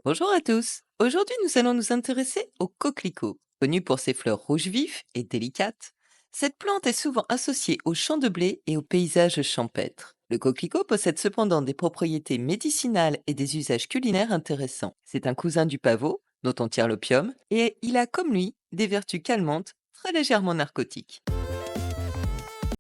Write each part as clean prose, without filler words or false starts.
Bonjour à tous. Aujourd'hui, nous allons nous intéresser au coquelicot. Connu pour ses fleurs rouges vifs et délicates, cette plante est souvent associée aux champs de blé et aux paysages champêtres. Le coquelicot possède cependant des propriétés médicinales et des usages culinaires intéressants. C'est un cousin du pavot, dont on tire l'opium, et il a comme lui des vertus calmantes très légèrement narcotiques.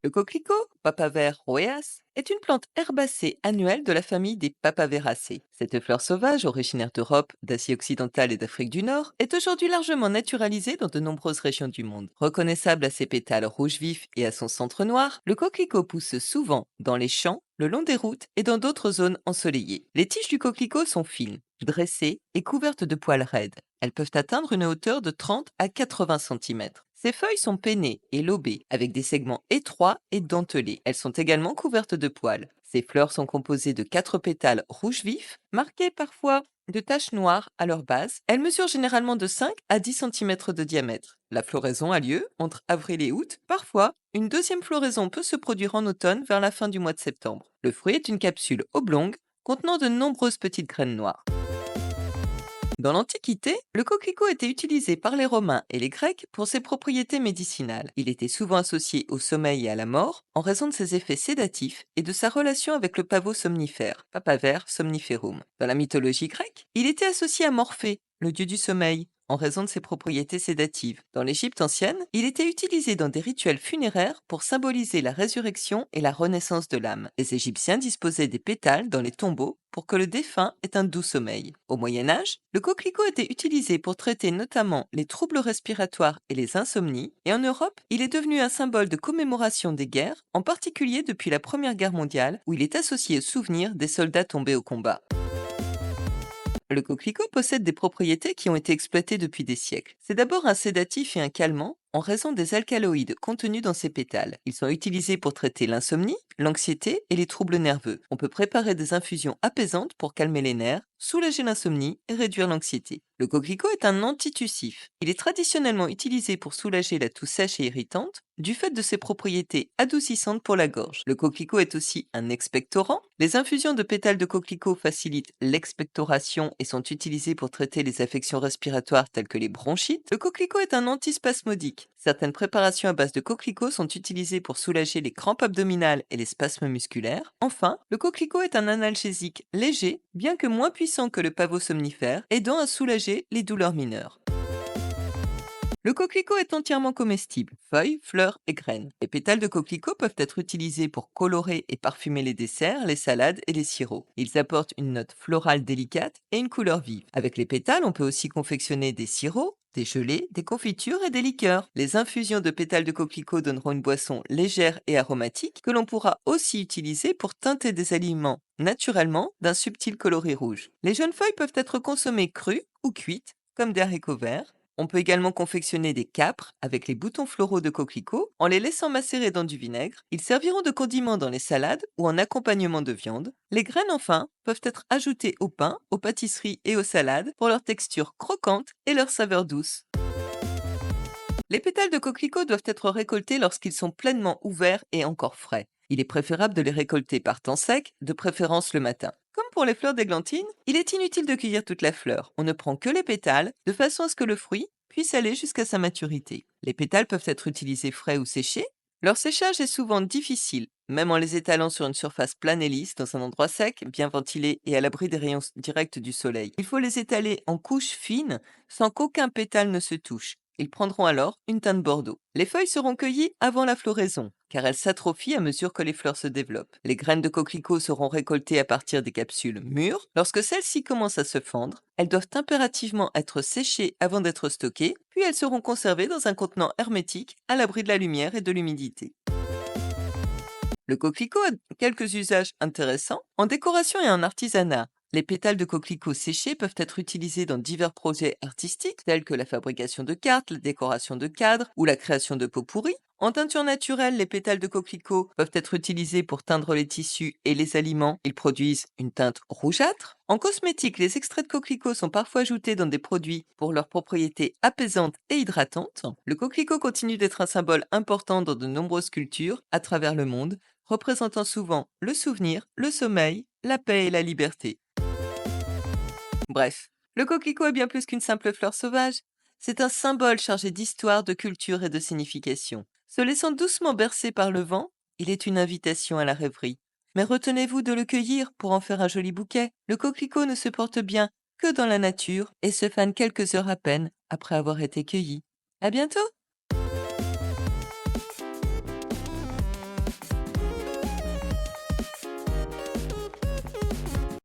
Le coquelicot, Papaver roeas, est une plante herbacée annuelle de la famille des Papaveracées. Cette fleur sauvage, originaire d'Europe, d'Asie occidentale et d'Afrique du Nord, est aujourd'hui largement naturalisée dans de nombreuses régions du monde. Reconnaissable à ses pétales rouges vifs et à son centre noir, le coquelicot pousse souvent dans les champs, le long des routes et dans d'autres zones ensoleillées. Les tiges du coquelicot sont fines, dressées et couvertes de poils raides. Elles peuvent atteindre une hauteur de 30 à 80 cm. Ces feuilles sont pennées et lobées, avec des segments étroits et dentelés. Elles sont également couvertes de poils. Ces fleurs sont composées de 4 pétales rouges vifs, marqués parfois de taches noires à leur base. Elles mesurent généralement de 5 à 10 cm de diamètre. La floraison a lieu entre avril et août. Parfois, une deuxième floraison peut se produire en automne vers la fin du mois de septembre. Le fruit est une capsule oblongue contenant de nombreuses petites graines noires. Dans l'Antiquité, le coquelicot était utilisé par les Romains et les Grecs pour ses propriétés médicinales. Il était souvent associé au sommeil et à la mort en raison de ses effets sédatifs et de sa relation avec le pavot somnifère, Papaver somniferum. Dans la mythologie grecque, il était associé à Morphée, le dieu du sommeil, en raison de ses propriétés sédatives. Dans l'Égypte ancienne, il était utilisé dans des rituels funéraires pour symboliser la résurrection et la renaissance de l'âme. Les Égyptiens disposaient des pétales dans les tombeaux pour que le défunt ait un doux sommeil. Au Moyen Âge, le coquelicot était utilisé pour traiter notamment les troubles respiratoires et les insomnies, et en Europe, il est devenu un symbole de commémoration des guerres, en particulier depuis la Première Guerre mondiale, où il est associé au souvenir des soldats tombés au combat. Le coquelicot possède des propriétés qui ont été exploitées depuis des siècles. C'est d'abord un sédatif et un calmant en raison des alcaloïdes contenus dans ses pétales. Ils sont utilisés pour traiter l'insomnie, l'anxiété et les troubles nerveux. On peut préparer des infusions apaisantes pour calmer les nerfs, soulager l'insomnie et réduire l'anxiété. Le coquelicot est un antitussif. Il est traditionnellement utilisé pour soulager la toux sèche et irritante du fait de ses propriétés adoucissantes pour la gorge. Le coquelicot est aussi un expectorant. Les infusions de pétales de coquelicot facilitent l'expectoration et sont utilisées pour traiter les affections respiratoires telles que les bronchites. Le coquelicot est un antispasmodique. Certaines préparations à base de coquelicot sont utilisées pour soulager les crampes abdominales et les spasmes musculaires. Enfin, le coquelicot est un analgésique léger, bien que moins puissant que le pavot somnifère, aidant à soulager les douleurs mineures. Le coquelicot est entièrement comestible, feuilles, fleurs et graines. Les pétales de coquelicot peuvent être utilisés pour colorer et parfumer les desserts, les salades et les sirops. Ils apportent une note florale délicate et une couleur vive. Avec les pétales, on peut aussi confectionner des sirops, des gelées, des confitures et des liqueurs. Les infusions de pétales de coquelicot donneront une boisson légère et aromatique que l'on pourra aussi utiliser pour teinter des aliments naturellement d'un subtil coloris rouge. Les jeunes feuilles peuvent être consommées crues ou cuites, comme des haricots verts. On peut également confectionner des capres avec les boutons floraux de coquelicot en les laissant macérer dans du vinaigre. Ils serviront de condiment dans les salades ou en accompagnement de viande. Les graines, enfin, peuvent être ajoutées au pain, aux pâtisseries et aux salades pour leur texture croquante et leur saveur douce. Les pétales de coquelicot doivent être récoltés lorsqu'ils sont pleinement ouverts et encore frais. Il est préférable de les récolter par temps sec, de préférence le matin. Comme pour les fleurs d'églantine, il est inutile de cueillir toute la fleur. On ne prend que les pétales, de façon à ce que le fruit puisse aller jusqu'à sa maturité. Les pétales peuvent être utilisés frais ou séchés. Leur séchage est souvent difficile, même en les étalant sur une surface plane et lisse, dans un endroit sec, bien ventilé et à l'abri des rayons directs du soleil. Il faut les étaler en couches fines, sans qu'aucun pétale ne se touche. Ils prendront alors une teinte bordeaux. Les feuilles seront cueillies avant la floraison, car elles s'atrophient à mesure que les fleurs se développent. Les graines de coquelicot seront récoltées à partir des capsules mûres. Lorsque celles-ci commencent à se fendre, elles doivent impérativement être séchées avant d'être stockées, puis elles seront conservées dans un contenant hermétique, à l'abri de la lumière et de l'humidité. Le coquelicot a quelques usages intéressants en décoration et en artisanat. Les pétales de coquelicot séchés peuvent être utilisés dans divers projets artistiques, tels que la fabrication de cartes, la décoration de cadres ou la création de pots pourris. En teinture naturelle, les pétales de coquelicot peuvent être utilisés pour teindre les tissus et les aliments. Ils produisent une teinte rougeâtre. En cosmétique, les extraits de coquelicot sont parfois ajoutés dans des produits pour leurs propriétés apaisantes et hydratantes. Le coquelicot continue d'être un symbole important dans de nombreuses cultures à travers le monde, représentant souvent le souvenir, le sommeil, la paix et la liberté. Bref, Le coquelicot est bien plus qu'une simple fleur sauvage. C'est un symbole chargé d'histoire, de culture et de signification. Se laissant doucement bercer par le vent, il est une invitation à la rêverie. Mais retenez-vous de le cueillir pour en faire un joli bouquet. Le coquelicot ne se porte bien que dans la nature et se fane quelques heures à peine après avoir été cueilli. À bientôt!